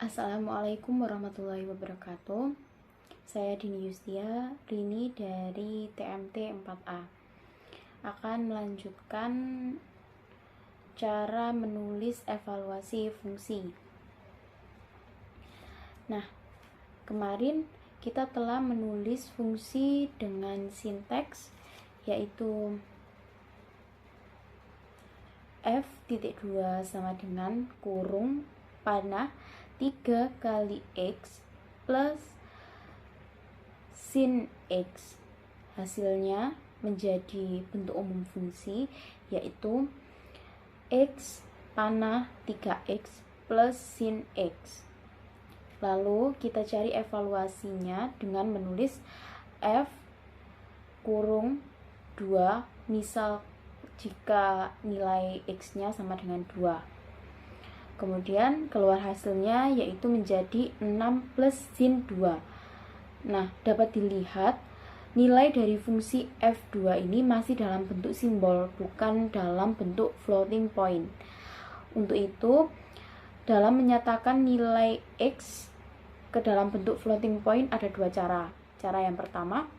Assalamualaikum warahmatullahi wabarakatuh. Saya Dini Yustia, Rini dari TMT 4A akan melanjutkan cara menulis evaluasi fungsi. Nah, kemarin kita telah menulis fungsi dengan sinteks yaitu f(2) sama dengan kurung panah 3 kali X plus sin X. Hasilnya menjadi bentuk umum fungsi yaitu X panah 3X plus sin X. Lalu kita cari evaluasinya dengan menulis F kurung 2, misal jika nilai X-nya sama dengan 2. Kemudian keluar hasilnya yaitu menjadi 6 plus sin 2. Nah, dapat dilihat nilai dari fungsi F2 ini masih dalam bentuk simbol, bukan dalam bentuk floating point. Untuk itu, dalam menyatakan nilai X ke dalam bentuk floating point ada dua cara. Cara yang pertama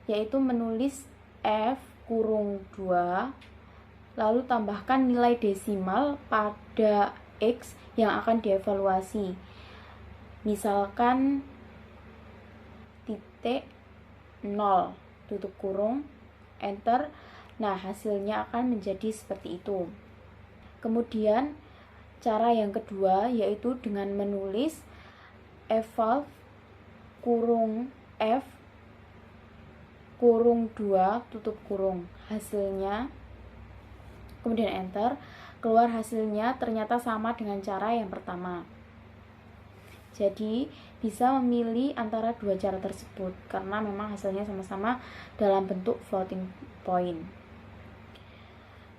yaitu menulis F kurung 2 lalu tambahkan nilai desimal pada X yang akan dievaluasi. Misalkan titik 0 tutup kurung enter. Nah, hasilnya akan menjadi seperti itu. Kemudian cara yang kedua yaitu dengan menulis eval kurung F kurung 2 tutup kurung hasilnya, kemudian enter. Keluar hasilnya ternyata sama dengan cara yang pertama. Jadi bisa memilih antara dua cara tersebut karena memang hasilnya sama-sama dalam bentuk floating point.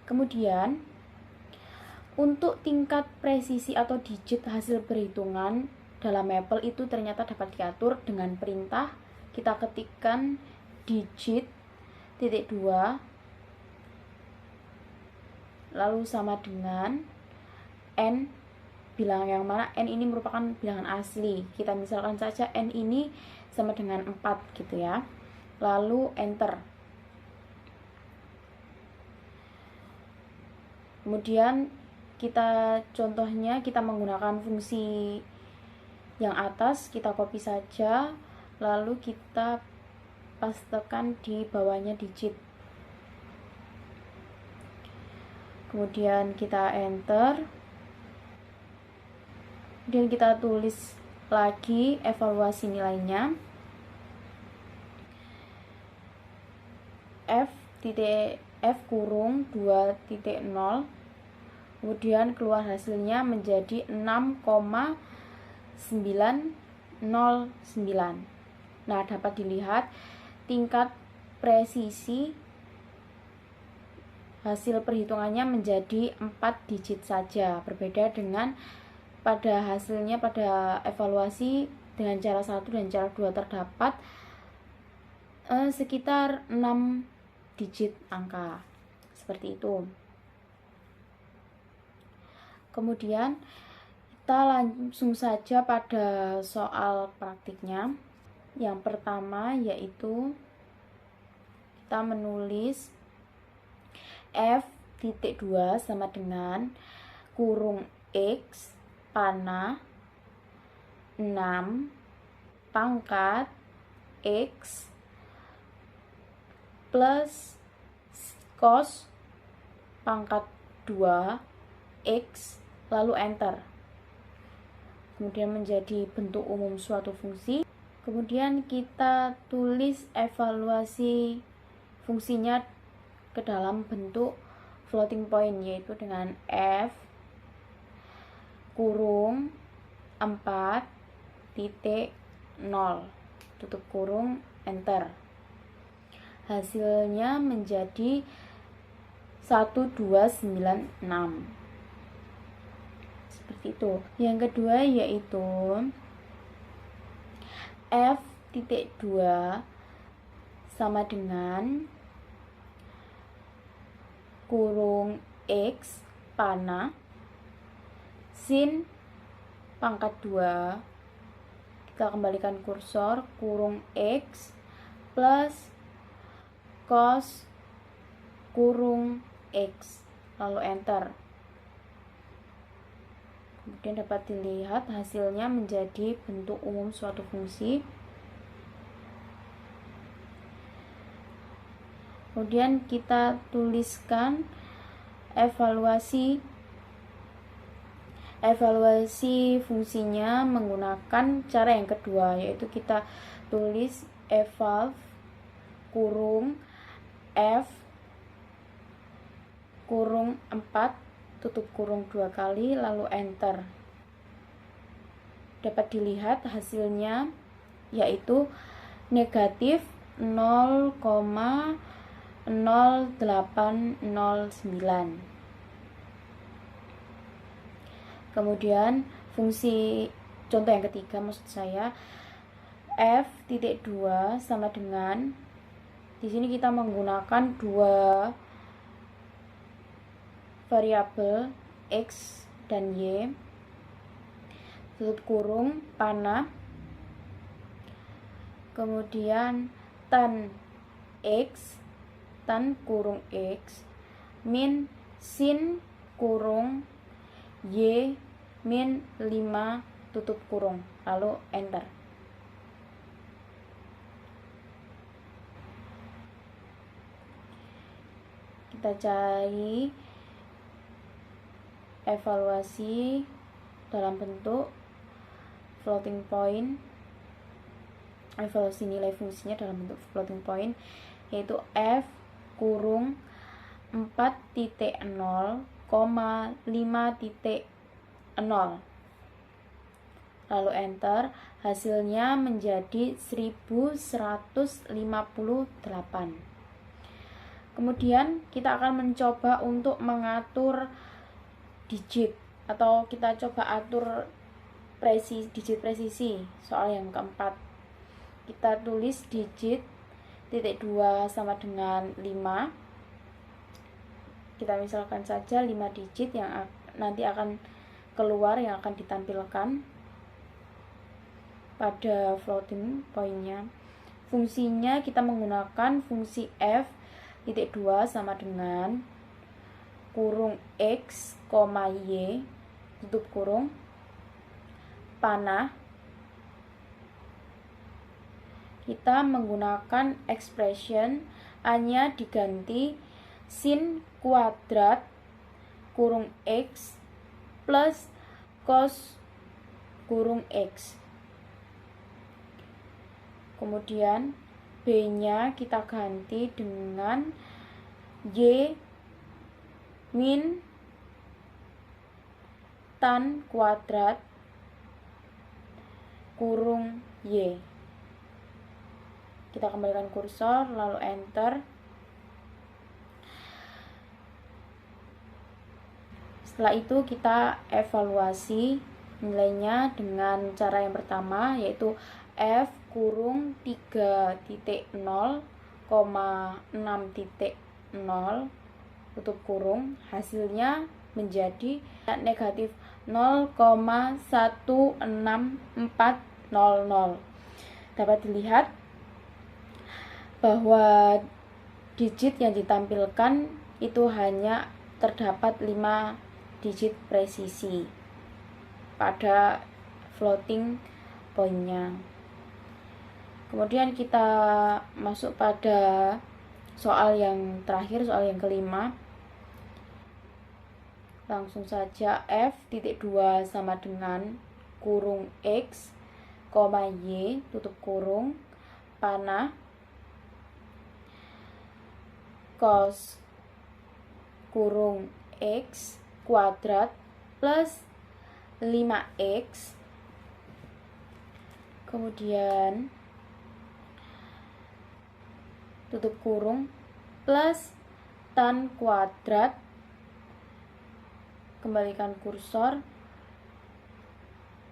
Kemudian untuk tingkat presisi atau digit hasil perhitungan dalam Maple itu ternyata dapat diatur dengan perintah. Kita ketikkan digit titik 2 lalu sama dengan n, bilangan yang mana n ini merupakan bilangan asli. Kita misalkan saja n ini sama dengan 4 gitu ya. Lalu enter. Kemudian kita contohnya kita menggunakan fungsi yang atas, kita copy saja lalu kita pastekan di bawahnya digit. Kemudian kita enter. Kemudian kita tulis lagi evaluasi nilainya. F kurung 2.0. Kemudian keluar hasilnya menjadi 6,909. Nah, dapat dilihat tingkat presisi hasil perhitungannya menjadi 4 digit saja, berbeda dengan pada hasilnya pada evaluasi dengan cara 1 dan cara 2 terdapat sekitar 6 digit angka seperti itu. Kemudian kita langsung saja pada soal praktiknya. Yang pertama yaitu kita menulis F(2) sama dengan kurung X panah 6 pangkat X plus cos pangkat 2 X lalu enter. Kemudian menjadi bentuk umum suatu fungsi. Kemudian kita tulis evaluasi fungsinya ke dalam bentuk floating point yaitu dengan F kurung 4.0 tutup kurung enter. Hasilnya menjadi 1296 seperti itu. Yang kedua yaitu F(2) sama dengan kurung X panah sin pangkat 2, kita kembalikan kursor, kurung X plus cos kurung X, lalu enter. Kemudian dapat dilihat hasilnya menjadi bentuk umum suatu fungsi. Kemudian kita tuliskan evaluasi fungsinya menggunakan cara yang kedua, yaitu kita tulis eval kurung f kurung 4 tutup kurung 2 kali lalu enter. Dapat dilihat hasilnya yaitu negatif 0,0809. Kemudian fungsi contoh yang ketiga, maksud saya f(2) sama dengan, di sini kita menggunakan dua variabel x dan y, tutup kurung panah, kemudian tan x, tan kurung x, min sin kurung y min 5 tutup kurung, lalu enter. Kita cari evaluasi dalam bentuk floating point, evaluasi nilai fungsinya dalam bentuk floating point, yaitu f kurung 4.0, 5.0, lalu enter. Hasilnya menjadi 1158. Kemudian kita akan mencoba untuk mengatur digit, atau kita coba atur digit presisi. Soal yang keempat, kita tulis digit titik 2 sama dengan 5. Kita misalkan saja 5 digit yang nanti akan keluar, yang akan ditampilkan pada floating point-nya. Fungsinya kita menggunakan fungsi f(2) sama dengan kurung x, y tutup kurung panah. Kita menggunakan expression a-nya diganti sin kuadrat kurung x plus cos kurung x. Kemudian b-nya kita ganti dengan y min tan kuadrat kurung y. Kita kembalikan kursor lalu enter. Setelah itu kita evaluasi nilainya dengan cara yang pertama, yaitu f kurung 3.0, 6.0 tutup kurung, hasilnya menjadi negatif 0,16400. Dapat dilihat bahwa digit yang ditampilkan itu hanya terdapat 5 digit presisi pada floating point-nya. Kemudian kita masuk pada soal yang terakhir, soal yang kelima. Langsung saja f(2) sama dengan kurung x, y tutup kurung panah cos kurung x kuadrat plus 5x, kemudian tutup kurung plus tan kuadrat, kembalikan kursor,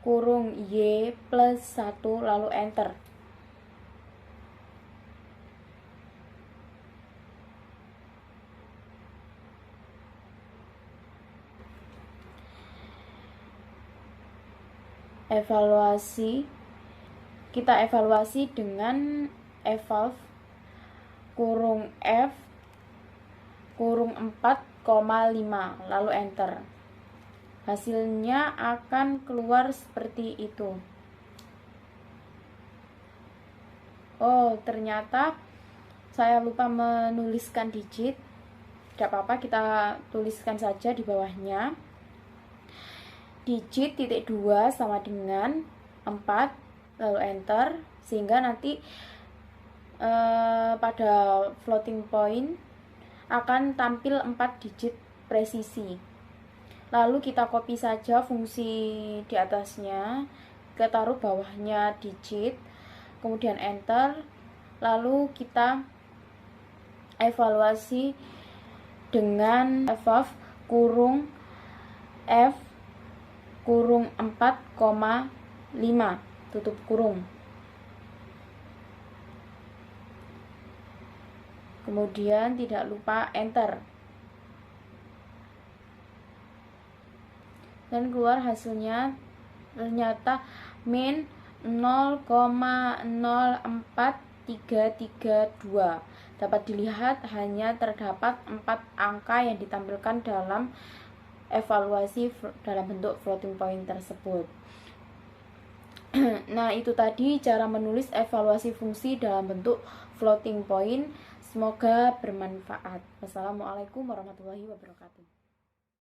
kurung y plus 1 lalu enter. kita evaluasi dengan evalve kurung F kurung 4,5 lalu enter. Hasilnya akan keluar seperti itu. Oh, ternyata saya lupa menuliskan digit. Tidak apa-apa, kita tuliskan saja di bawahnya. Digit titik 2 sama dengan 4 lalu enter, sehingga nanti pada floating point akan tampil 4 digit presisi. Lalu kita copy saja fungsi di atasnya, kita taruh bawahnya digit, kemudian enter. Lalu kita evaluasi dengan evalve kurung F kurung 4,5 tutup kurung. Kemudian tidak lupa enter. Dan keluar hasilnya ternyata min 0,04332. Dapat dilihat hanya terdapat 4 angka yang ditampilkan dalam evaluasi dalam bentuk floating point tersebut. Nah, itu tadi cara menulis evaluasi fungsi dalam bentuk floating point. Semoga bermanfaat. Wassalamualaikum warahmatullahi wabarakatuh.